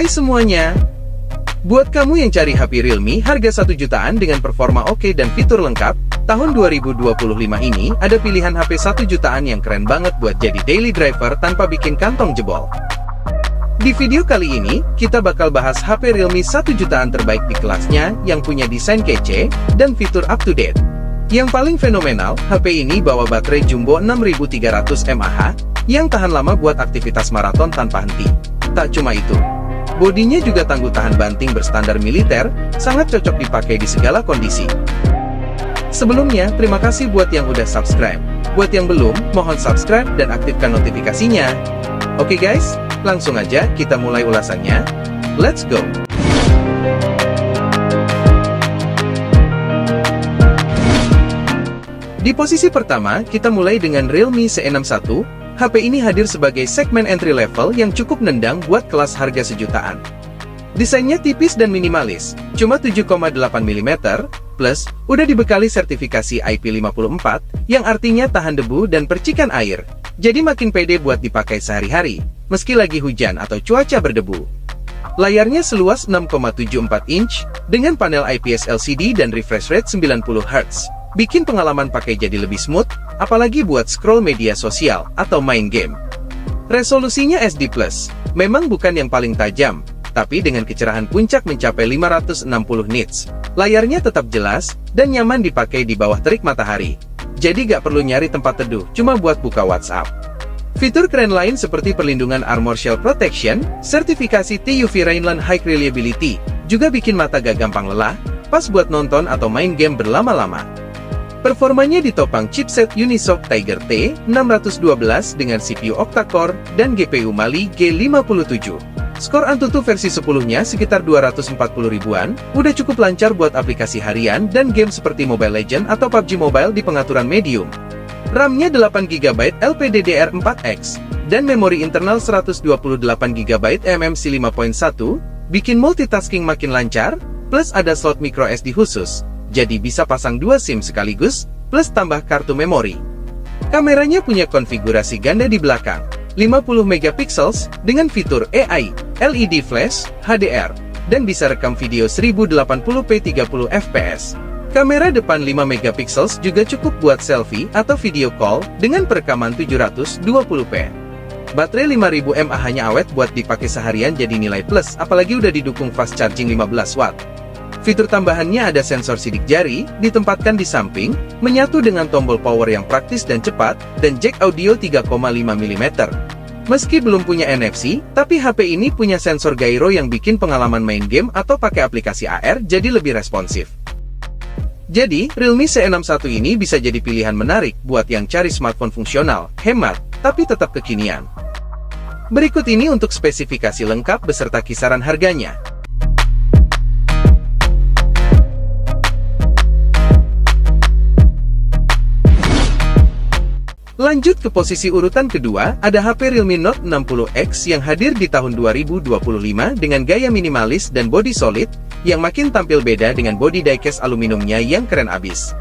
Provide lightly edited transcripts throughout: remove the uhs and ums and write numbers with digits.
Hai semuanya! Buat kamu yang cari HP Realme harga 1 jutaan dengan performa oke dan fitur lengkap, tahun 2025 ini ada pilihan HP 1 jutaan yang keren banget buat jadi daily driver tanpa bikin kantong jebol. Di video kali ini, kita bakal bahas HP Realme 1 jutaan terbaik di kelasnya yang punya desain kece dan fitur up-to-date. Yang paling fenomenal, HP ini bawa baterai jumbo 6300 mAh yang tahan lama buat aktivitas maraton tanpa henti. Tak cuma itu, bodinya juga tangguh tahan banting berstandar militer, sangat cocok dipakai di segala kondisi. Sebelumnya, terima kasih buat yang udah subscribe. Buat yang belum, mohon subscribe dan aktifkan notifikasinya. Oke guys, langsung aja kita mulai ulasannya. Let's go! Di posisi pertama, kita mulai dengan Realme C61. HP ini hadir sebagai segmen entry level yang cukup nendang buat kelas harga sejutaan. Desainnya tipis dan minimalis, cuma 7,8 mm, plus udah dibekali sertifikasi IP54, yang artinya tahan debu dan percikan air. Jadi makin pede buat dipakai sehari-hari, meski lagi hujan atau cuaca berdebu. Layarnya seluas 6,74 inch, dengan panel IPS LCD dan refresh rate 90 Hz. Bikin pengalaman pakai jadi lebih smooth, apalagi buat scroll media sosial atau main game. Resolusinya SD+, memang bukan yang paling tajam, tapi dengan kecerahan puncak mencapai 560 nits. Layarnya tetap jelas, dan nyaman dipakai di bawah terik matahari. Jadi gak perlu nyari tempat teduh, cuma buat buka WhatsApp. Fitur keren lain seperti perlindungan Armor Shell Protection, sertifikasi TUV Rainland High Reliability, juga bikin mata gak gampang lelah, pas buat nonton atau main game berlama-lama. Performanya ditopang chipset Unisoc Tiger T612 dengan CPU octa-core dan GPU Mali G57. Skor Antutu versi 10-nya sekitar 240 ribuan, udah cukup lancar buat aplikasi harian dan game seperti Mobile Legends atau PUBG Mobile di pengaturan medium. RAM-nya 8GB LPDDR4X, dan memori internal 128GB eMMC 5.1, bikin multitasking makin lancar, plus ada slot microSD khusus. Jadi bisa pasang 2 SIM sekaligus, plus tambah kartu memori. Kameranya punya konfigurasi ganda di belakang, 50 MP dengan fitur AI, LED flash, HDR, dan bisa rekam video 1080p 30 fps. Kamera depan 5 MP juga cukup buat selfie atau video call dengan perekaman 720p. Baterai 5000 mAh-nya awet buat dipakai seharian jadi nilai plus, apalagi udah didukung fast charging 15 watt. Fitur tambahannya ada sensor sidik jari, ditempatkan di samping, menyatu dengan tombol power yang praktis dan cepat, dan jack audio 3,5 mm. Meski belum punya NFC, tapi HP ini punya sensor gyro yang bikin pengalaman main game atau pakai aplikasi AR jadi lebih responsif. Jadi, Realme C61 ini bisa jadi pilihan menarik buat yang cari smartphone fungsional, hemat, tapi tetap kekinian. Berikut ini untuk spesifikasi lengkap beserta kisaran harganya. Lanjut ke posisi urutan kedua, ada HP Realme Note 60X yang hadir di tahun 2025 dengan gaya minimalis dan bodi solid, yang makin tampil beda dengan bodi diecast aluminiumnya yang keren abis.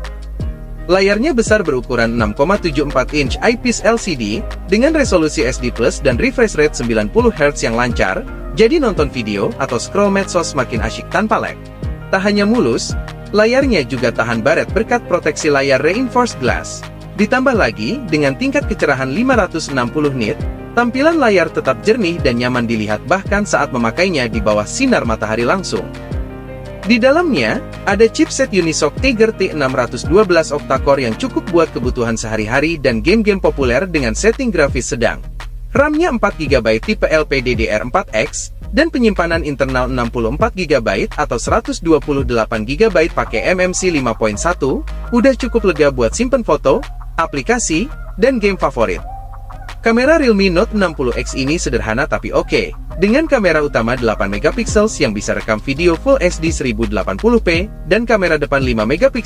Layarnya besar berukuran 6,74 inch IPS LCD, dengan resolusi SD+, dan refresh rate 90 Hz yang lancar, jadi nonton video atau scroll medsos makin asyik tanpa lag. Tak hanya mulus, layarnya juga tahan baret berkat proteksi layar reinforced glass. Ditambah lagi, dengan tingkat kecerahan 560 nit, tampilan layar tetap jernih dan nyaman dilihat bahkan saat memakainya di bawah sinar matahari langsung. Di dalamnya, ada chipset Unisoc Tiger T612 octa-core yang cukup buat kebutuhan sehari-hari dan game-game populer dengan setting grafis sedang. RAM-nya 4GB tipe LPDDR4X, dan penyimpanan internal 64GB atau 128GB pakai eMMC 5.1, udah cukup lega buat simpen foto, aplikasi, dan game favorit. Kamera Realme Note 60X ini sederhana tapi oke, dengan kamera utama 8MP yang bisa rekam video Full HD 1080p, dan kamera depan 5MP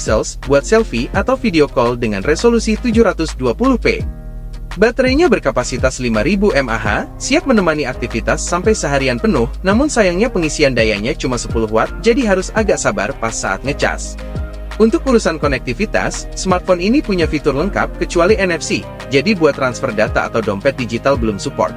buat selfie atau video call dengan resolusi 720p. Baterainya berkapasitas 5000 mAh, siap menemani aktivitas sampai seharian penuh, namun sayangnya pengisian dayanya cuma 10 watt, jadi harus agak sabar pas saat ngecas. Untuk urusan konektivitas, smartphone ini punya fitur lengkap kecuali NFC, jadi buat transfer data atau dompet digital belum support.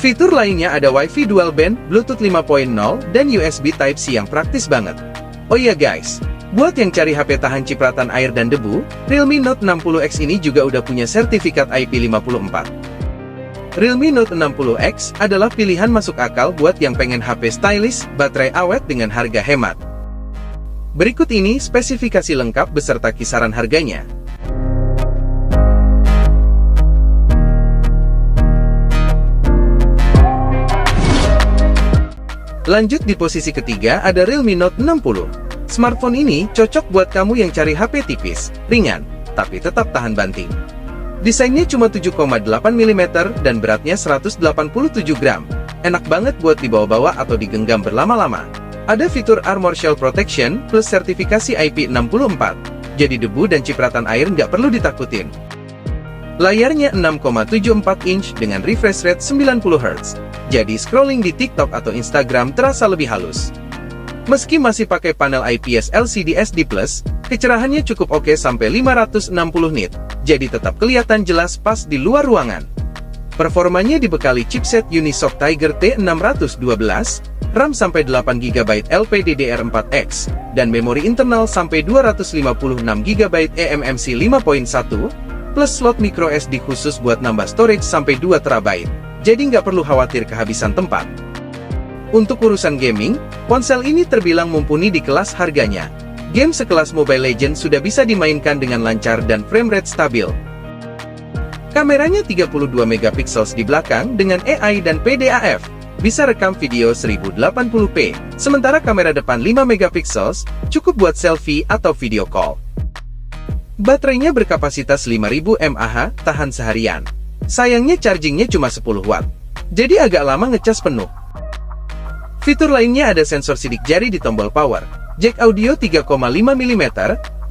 Fitur lainnya ada Wi-Fi dual band, Bluetooth 5.0, dan USB Type-C yang praktis banget. Oh iya guys, buat yang cari HP tahan cipratan air dan debu, Realme Note 60X ini juga udah punya sertifikat IP54. Realme Note 60X adalah pilihan masuk akal buat yang pengen HP stylish, baterai awet dengan harga hemat. Berikut ini spesifikasi lengkap beserta kisaran harganya. Lanjut di posisi ketiga ada Realme Note 60. Smartphone ini cocok buat kamu yang cari HP tipis, ringan, tapi tetap tahan banting. Desainnya cuma 7,8 mm dan beratnya 187 gram. Enak banget buat dibawa-bawa atau digenggam berlama-lama. Ada fitur Armor Shell Protection plus sertifikasi IP64. Jadi debu dan cipratan air nggak perlu ditakutin. Layarnya 6,74 inch dengan refresh rate 90 Hz. Jadi scrolling di TikTok atau Instagram terasa lebih halus. Meski masih pakai panel IPS LCD SD+, kecerahannya cukup oke sampai 560 nit, jadi tetap kelihatan jelas pas di luar ruangan. Performanya dibekali chipset Unisoc Tiger T612, RAM sampai 8GB LPDDR4X, dan memori internal sampai 256GB eMMC 5.1, plus slot microSD khusus buat nambah storage sampai 2TB, jadi nggak perlu khawatir kehabisan tempat. Untuk urusan gaming, ponsel ini terbilang mumpuni di kelas harganya. Game sekelas Mobile Legends sudah bisa dimainkan dengan lancar dan framerate stabil. Kameranya 32 MP di belakang dengan AI dan PDAF, bisa rekam video 1080p, sementara kamera depan 5 MP cukup buat selfie atau video call. Baterainya berkapasitas 5000 mAh, tahan seharian. Sayangnya chargingnya cuma 10 watt, jadi agak lama ngecas penuh. Fitur lainnya ada sensor sidik jari di tombol power, jack audio 3,5 mm,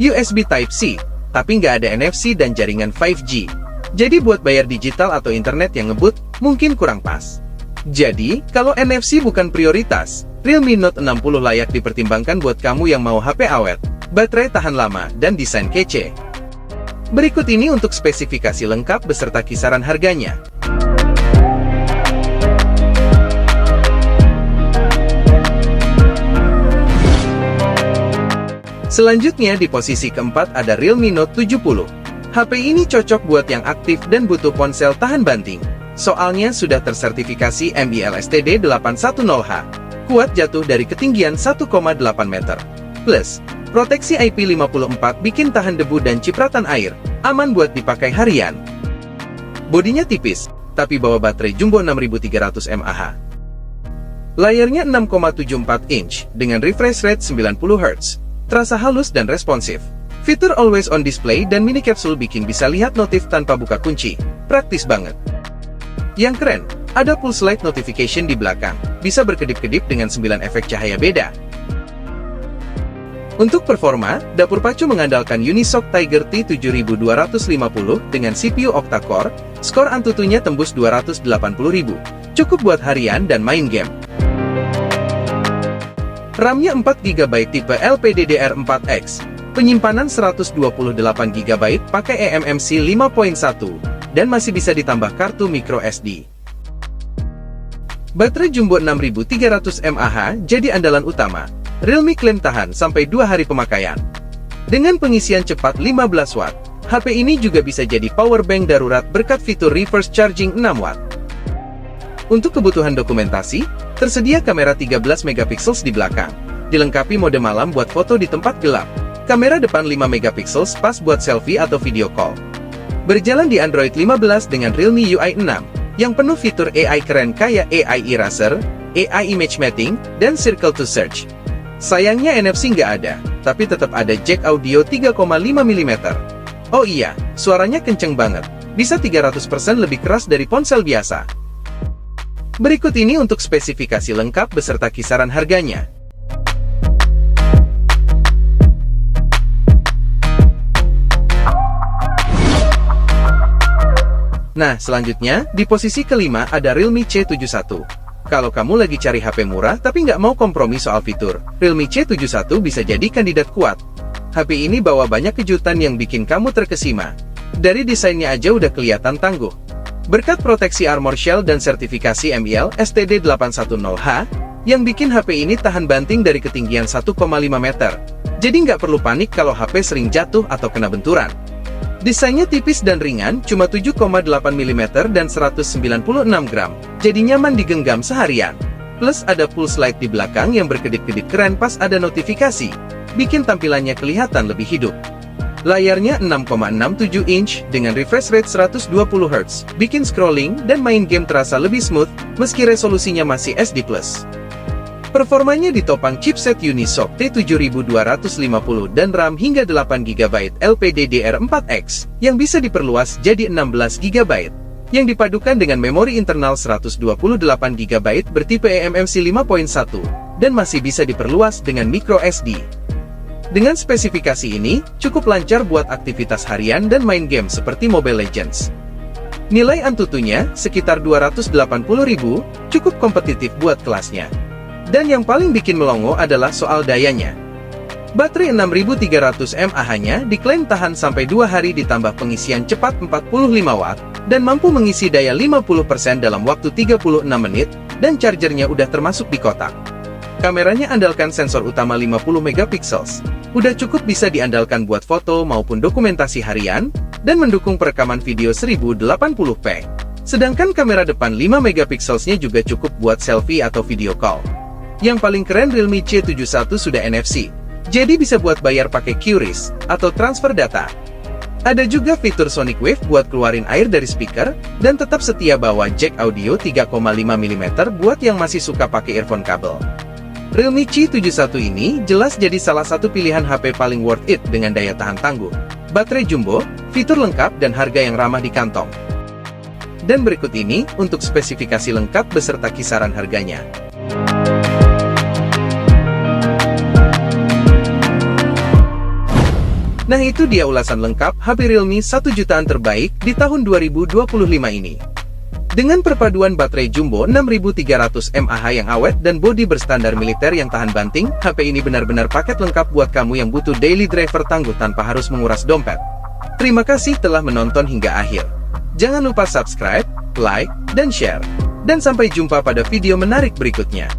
USB Type-C, tapi nggak ada NFC dan jaringan 5G. Jadi buat bayar digital atau internet yang ngebut, mungkin kurang pas. Jadi, kalau NFC bukan prioritas, Realme Note 60 layak dipertimbangkan buat kamu yang mau HP awet, baterai tahan lama, dan desain kece. Berikut ini untuk spesifikasi lengkap beserta kisaran harganya. Selanjutnya di posisi keempat ada Realme Note 70. HP ini cocok buat yang aktif dan butuh ponsel tahan banting. Soalnya sudah tersertifikasi MILSTD 810H. Kuat jatuh dari ketinggian 1,8 meter. Plus, proteksi IP54 bikin tahan debu dan cipratan air, aman buat dipakai harian. Bodinya tipis, tapi bawa baterai jumbo 6300 mAh. Layarnya 6,74 inch dengan refresh rate 90 Hz. Terasa halus dan responsif. Fitur Always On Display dan mini capsule bikin bisa lihat notif tanpa buka kunci. Praktis banget. Yang keren, ada pulse light notification di belakang. Bisa berkedip-kedip dengan 9 efek cahaya beda. Untuk performa, dapur pacu mengandalkan Unisoc Tiger T7250 dengan CPU octa-core, skor Antutunya tembus 280.000. Cukup buat harian dan main game. RAM-nya 4GB tipe LPDDR4X, penyimpanan 128GB pakai eMMC 5.1, dan masih bisa ditambah kartu microSD. Baterai jumbo 6300 mAh jadi andalan utama. Realme klaim tahan sampai 2 hari pemakaian. Dengan pengisian cepat 15 watt, HP ini juga bisa jadi power bank darurat berkat fitur reverse charging 6 watt. Untuk kebutuhan dokumentasi, tersedia kamera 13 MP di belakang, dilengkapi mode malam buat foto di tempat gelap, kamera depan 5 MP pas buat selfie atau video call. Berjalan di Android 15 dengan Realme UI 6, yang penuh fitur AI keren kayak AI Eraser, AI Image Mapping, dan Circle to Search. Sayangnya NFC nggak ada, tapi tetap ada jack audio 3,5 mm. Oh iya, suaranya kenceng banget, bisa 300% lebih keras dari ponsel biasa. Berikut ini untuk spesifikasi lengkap beserta kisaran harganya. Nah, selanjutnya, di posisi kelima ada Realme C71. Kalau kamu lagi cari HP murah tapi nggak mau kompromi soal fitur, Realme C71 bisa jadi kandidat kuat. HP ini bawa banyak kejutan yang bikin kamu terkesima. Dari desainnya aja udah kelihatan tangguh. Berkat proteksi armor shell dan sertifikasi MIL STD810H, yang bikin HP ini tahan banting dari ketinggian 1,5 meter. Jadi nggak perlu panik kalau HP sering jatuh atau kena benturan. Desainnya tipis dan ringan, cuma 7,8 mm dan 196 gram, jadi nyaman digenggam seharian. Plus ada pulse light di belakang yang berkedip-kedip keren pas ada notifikasi, bikin tampilannya kelihatan lebih hidup. Layarnya 6,67 inch dengan refresh rate 120 Hz, bikin scrolling dan main game terasa lebih smooth, meski resolusinya masih SD+. Performanya ditopang chipset Unisoc T7250 dan RAM hingga 8GB LPDDR4X, yang bisa diperluas jadi 16GB, yang dipadukan dengan memori internal 128GB bertipe eMMC 5.1, dan masih bisa diperluas dengan microSD. Dengan spesifikasi ini, cukup lancar buat aktivitas harian dan main game seperti Mobile Legends. Nilai Antutunya sekitar 280.000, cukup kompetitif buat kelasnya. Dan yang paling bikin melongo adalah soal dayanya. Baterai 6300 mAh-nya diklaim tahan sampai 2 hari ditambah pengisian cepat 45 Watt, dan mampu mengisi daya 50% dalam waktu 36 menit, dan chargernya udah termasuk di kotak. Kameranya andalkan sensor utama 50 megapiksel. Udah cukup bisa diandalkan buat foto maupun dokumentasi harian, dan mendukung perekaman video 1080p. Sedangkan kamera depan 5 megapikselsnya juga cukup buat selfie atau video call. Yang paling keren Realme C71 sudah NFC, jadi bisa buat bayar pakai QRIS, atau transfer data. Ada juga fitur Sonic Wave buat keluarin air dari speaker, dan tetap setia bawa jack audio 3,5 mm buat yang masih suka pakai earphone kabel. Realme C71 ini jelas jadi salah satu pilihan HP paling worth it dengan daya tahan tangguh, baterai jumbo, fitur lengkap dan harga yang ramah di kantong. Dan berikut ini untuk spesifikasi lengkap beserta kisaran harganya. Nah itu dia ulasan lengkap HP Realme 1 jutaan terbaik di tahun 2025 ini. Dengan perpaduan baterai jumbo 6300 mAh yang awet dan bodi berstandar militer yang tahan banting, HP ini benar-benar paket lengkap buat kamu yang butuh daily driver tangguh tanpa harus menguras dompet. Terima kasih telah menonton hingga akhir. Jangan lupa subscribe, like, dan share. Dan sampai jumpa pada video menarik berikutnya.